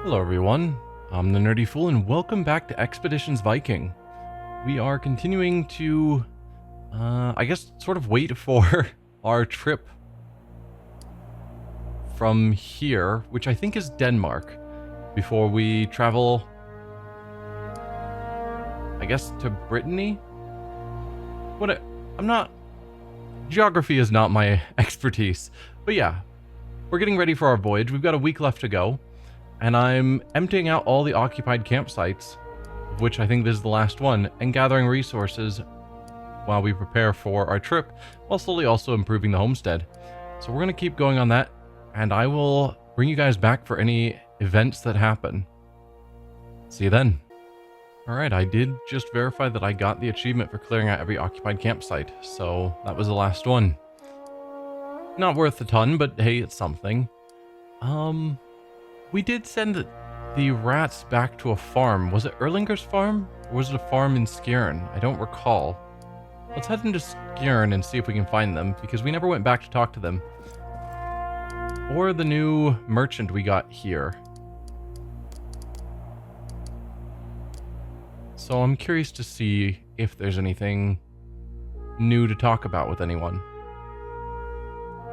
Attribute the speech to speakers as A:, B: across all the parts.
A: Hello everyone, I'm the Nerdy Fool and welcome back to Expeditions Viking. We are continuing to, I guess, sort of wait for our trip from here, which I think is Denmark, before we travel, I guess, to Britannia? Geography is not my expertise, but yeah, we're getting ready for our voyage. We've got a week left to go. And I'm emptying out all the occupied campsites, of which I think this is the last one, and gathering resources while we prepare for our trip, while slowly also improving the homestead. So we're going to keep going on that, and I will bring you guys back for any events that happen. See you then. Alright, I did just verify that I got the achievement for clearing out every occupied campsite, so that was the last one. Not worth a ton, but hey, it's something. We did send the rats back to a farm. Was it Erlinger's farm? Or was it a farm in Skjern? I don't recall. Let's head into Skjern and see if we can find them, because we never went back to talk to them. Or the new merchant we got here. So I'm curious to see if there's anything new to talk about with anyone.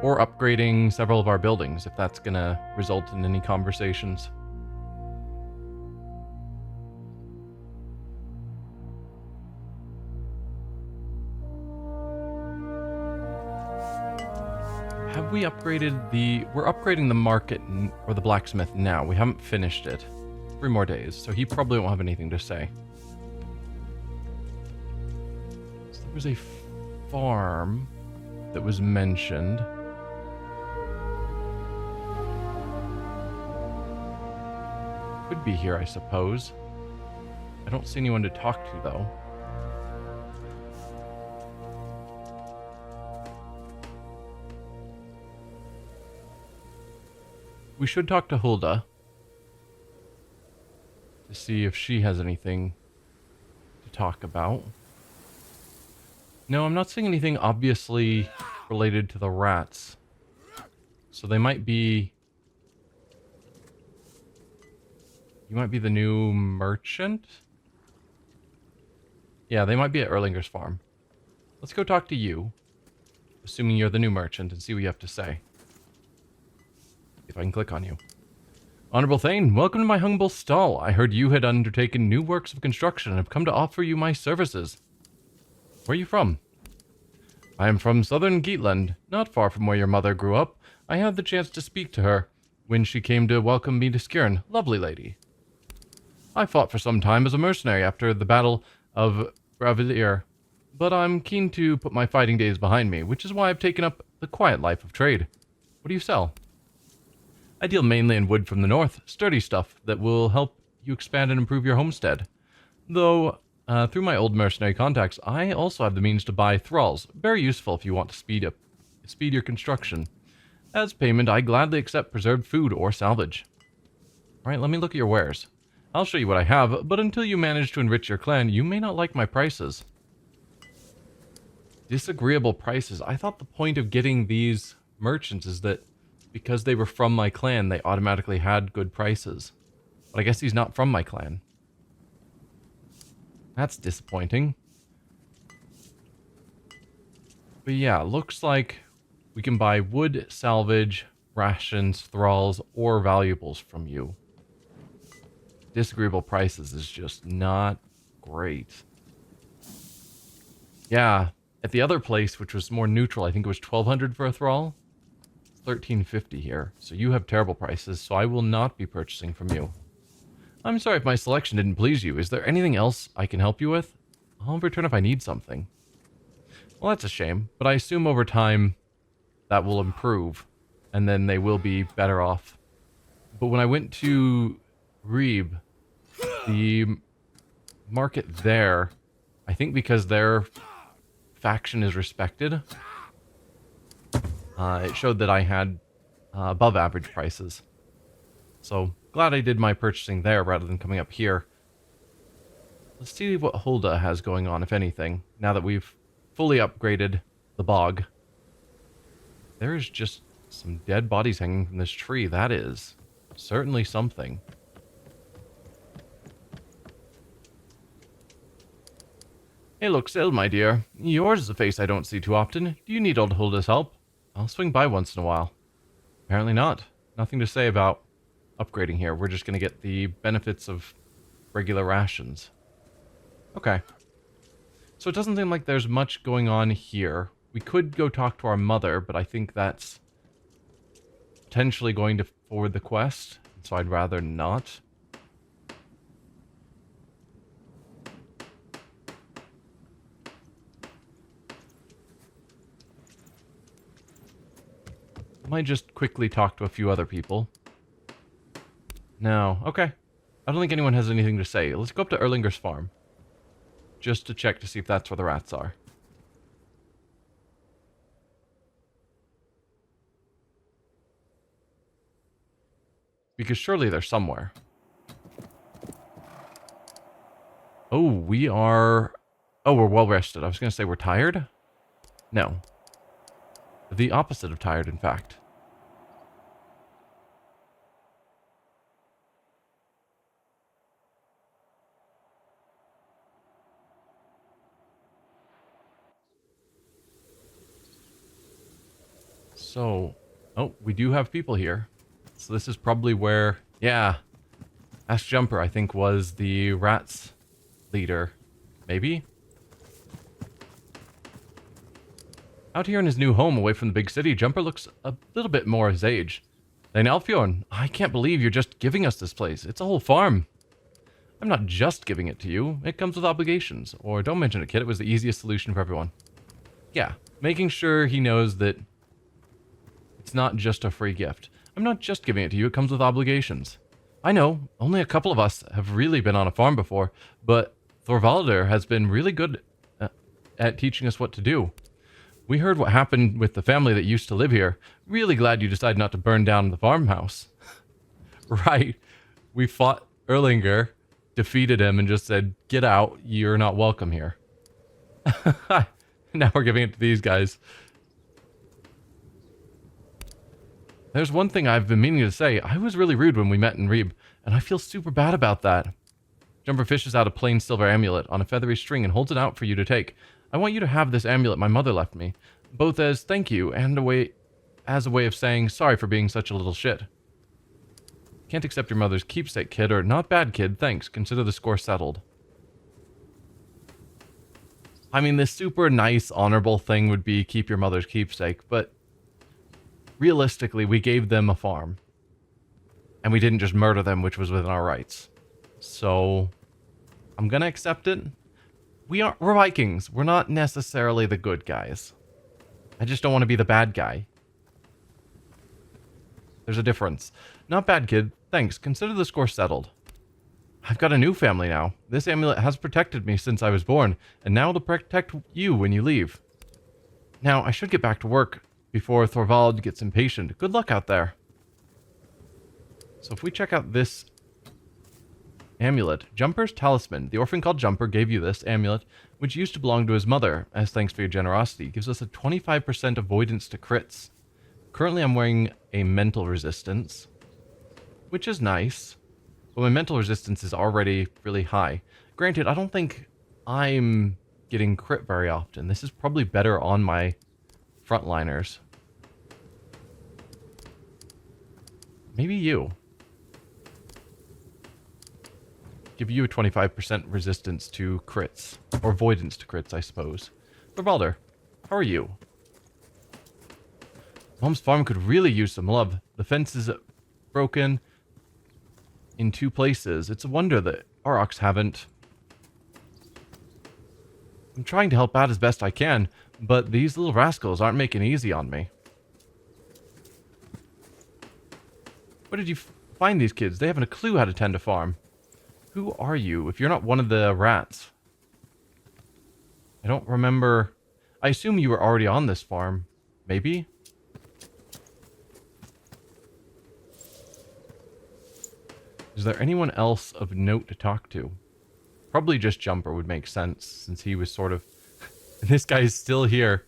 A: Or upgrading several of our buildings, if that's gonna result in any conversations. Have we upgraded we're upgrading the market, or the blacksmith now. We haven't finished it. 3 more days, so he probably won't have anything to say. So there was a farm that was mentioned. Could be here, I suppose. I don't see anyone to talk to, though. We should talk to Hulda to see if she has anything to talk about. No, I'm not seeing anything obviously related to the rats. So they might be... You might be the new merchant? Yeah, they might be at Erlinger's farm. Let's go talk to you, assuming you're the new merchant, and see what you have to say. If I can click on you. Honorable Thane, welcome to my humble stall. I heard you had undertaken new works of construction and have come to offer you my services. Where are you from? I am from southern Geatland, not far from where your mother grew up. I had the chance to speak to her when she came to welcome me to Skjern. Lovely lady. I fought for some time as a mercenary after the Battle of Bravilir, but I'm keen to put my fighting days behind me, which is why I've taken up the quiet life of trade. What do you sell? I deal mainly in wood from the north, sturdy stuff that will help you expand and improve your homestead. Though, through my old mercenary contacts, I also have the means to buy thralls, very useful if you want to speed your construction. As payment, I gladly accept preserved food or salvage. Alright, let me look at your wares. I'll show you what I have, but until you manage to enrich your clan, you may not like my prices. Disagreeable prices. I thought the point of getting these merchants is that because they were from my clan, they automatically had good prices. But I guess he's not from my clan. That's disappointing. But yeah, looks like we can buy wood, salvage, rations, thralls, or valuables from you. Disagreeable prices is just not great. Yeah, at the other place, which was more neutral, I think it was 1,200 for a thrall. 1,350 here, so you have terrible prices, so I will not be purchasing from you. I'm sorry if my selection didn't please you. Is there anything else I can help you with? I'll return if I need something. Well, that's a shame, but I assume over time that will improve, and then they will be better off. But when I went to Reeb, the market there, I think because their faction is respected, it showed that I had above average prices. So, glad I did my purchasing there rather than coming up here. Let's see what Hulda has going on, if anything, now that we've fully upgraded the bog. There is just some dead bodies hanging from this tree. That is certainly something. Hey, look, Sil, my dear. Yours is a face I don't see too often. Do you need old Hilda's help? I'll swing by once in a while. Apparently not. Nothing to say about upgrading here. We're just going to get the benefits of regular rations. Okay. So it doesn't seem like there's much going on here. We could go talk to our mother, but I think that's potentially going to forward the quest, so I'd rather not. Might just quickly talk to a few other people. No, okay. I don't think anyone has anything to say. Let's go up to Erlinger's farm. Just to check to see if that's where the rats are. Because surely they're somewhere. Oh, we are... Oh, we're well rested. I was going to say we're tired? No. The opposite of tired, in fact. So... Oh, we do have people here. So this is probably where... Yeah. Ask Jumper, I think, was the rats leader. Maybe? Out here in his new home, away from the big city, Jumper looks a little bit more his age. Then Alfjorn, I can't believe you're just giving us this place. It's a whole farm. I'm not just giving it to you. It comes with obligations. Or don't mention it, kid. It was the easiest solution for everyone. Yeah, making sure he knows that it's not just a free gift. I'm not just giving it to you. It comes with obligations. I know, only a couple of us have really been on a farm before, but Thorvaldr has been really good at teaching us what to do. We heard what happened with the family that used to live here. Really glad you decided not to burn down the farmhouse. Right. We fought Erlinger, defeated him, and just said, get out, you're not welcome here. Now we're giving it to these guys. There's one thing I've been meaning to say. I was really rude when we met in Reeb, and I feel super bad about that. Jumper fishes out a plain silver amulet on a feathery string and holds it out for you to take. I want you to have this amulet my mother left me, both as thank you and as a way of saying sorry for being such a little shit. Can't accept your mother's keepsake, kid, or not bad, kid, thanks. Consider the score settled. I mean, this super nice, honorable thing would be keep your mother's keepsake, but realistically, we gave them a farm. And we didn't just murder them, which was within our rights. So, I'm gonna accept it. We're Vikings. We're not necessarily the good guys. I just don't want to be the bad guy. There's a difference. Not bad, kid. Thanks. Consider the score settled. I've got a new family now. This amulet has protected me since I was born, and now it'll protect you when you leave. Now, I should get back to work before Thorvald gets impatient. Good luck out there. So if we check out this amulet, Jumper's Talisman. The orphan called Jumper gave you this amulet, which used to belong to his mother, as thanks for your generosity. It gives us a 25% avoidance to crits. Currently I'm wearing a mental resistance, which is nice, but my mental resistance is already really high. Granted, I don't think I'm getting crit very often. This is probably better on my frontliners. Maybe you. Give you a 25% resistance to crits. Or avoidance to crits, I suppose. Thorvaldr, how are you? Mom's farm could really use some love. The fence is broken in 2 places. It's a wonder that Aurochs haven't. I'm trying to help out as best I can, but these little rascals aren't making it easy on me. Where did you find these kids? They haven't a clue how to tend a farm. Who are you, if you're not one of the rats? I don't remember. I assume you were already on this farm. Maybe? Is there anyone else of note to talk to? Probably just Jumper would make sense, since he was sort of... This guy is still here.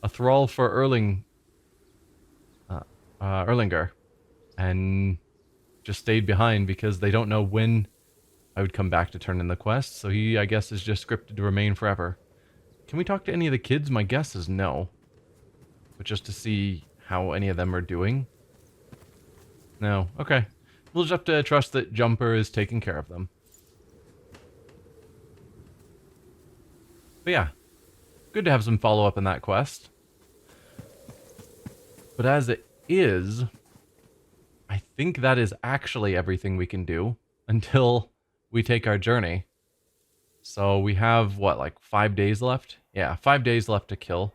A: A thrall for Erlinger. And just stayed behind because they don't know when I would come back to turn in the quest, so he, I guess, is just scripted to remain forever. Can we talk to any of the kids? My guess is no. But just to see how any of them are doing. No. Okay. We'll just have to trust that Jumper is taking care of them. But yeah. Good to have some follow-up in that quest. But as it is, I think that is actually everything we can do until we take our journey. So we have, what, like 5 days left? Yeah, 5 days left to kill.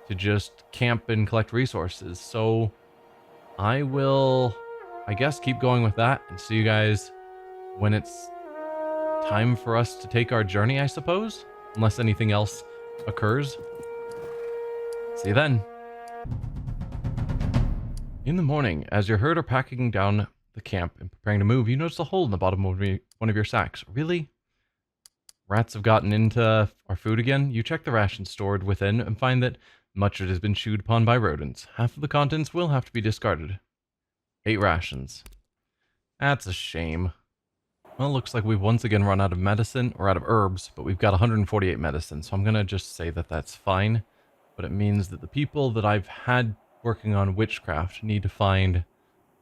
A: To just camp and collect resources. So I will, I guess, keep going with that and see you guys when it's time for us to take our journey, I suppose. Unless anything else occurs. See you then. In the morning, as your herd are packing down the camp and preparing to move, you notice a hole in the bottom of one of your sacks. Really? Rats have gotten into our food again? You check the rations stored within and find that much of it has been chewed upon by rodents. Half of the contents will have to be discarded. 8 rations. That's a shame. Well, it looks like we've once again run out of medicine, or out of herbs, but we've got 148 medicine, so I'm going to just say that that's fine. But it means that the people that I've had working on witchcraft need to find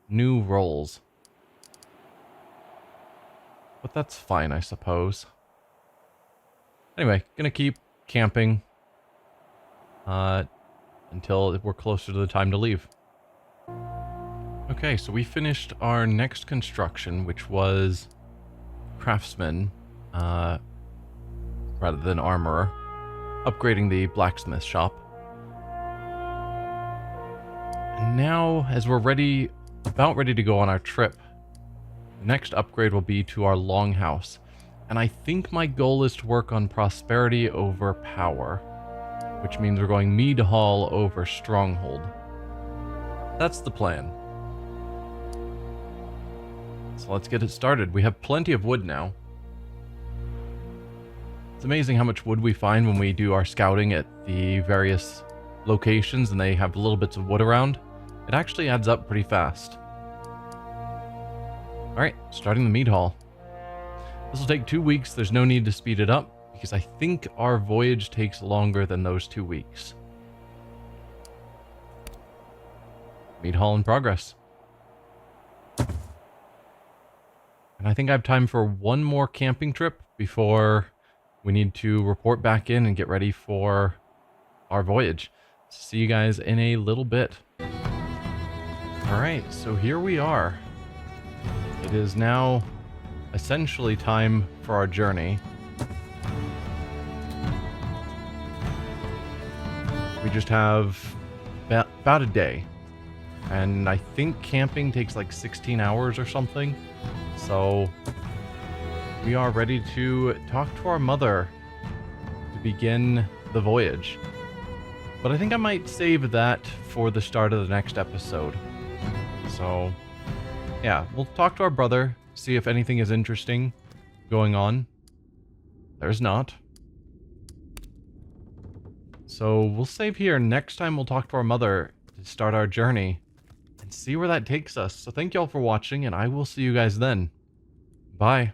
A: new roles. But that's fine, I suppose. Anyway, gonna keep camping until we're closer to the time to leave. Okay, so we finished our next construction, which was craftsman rather than armorer, upgrading the blacksmith shop. And now, as we're about ready to go on our trip, the next upgrade will be to our longhouse. And I think my goal is to work on prosperity over power, which means we're going mead hall over stronghold. That's the plan. So let's get it started. We have plenty of wood now. It's amazing how much wood we find when we do our scouting at the various locations and they have little bits of wood around. It actually adds up pretty fast. Alright, starting the mead hall. This will take 2 weeks. There's no need to speed it up because I think our voyage takes longer than those 2 weeks. Mead hall in progress. And I think I have time for one more camping trip before we need to report back in and get ready for our voyage. See you guys in a little bit. Alright, so here we are. It is now essentially time for our journey. We just have about a day. And I think camping takes like 16 hours or something. So we are ready to talk to our mother to begin the voyage. But I think I might save that for the start of the next episode. So yeah, we'll talk to our brother, see if anything is interesting going on. There's not. So we'll save here. Next time we'll talk to our mother to start our journey and see where that takes us. So thank y'all for watching, and I will see you guys then. Bye.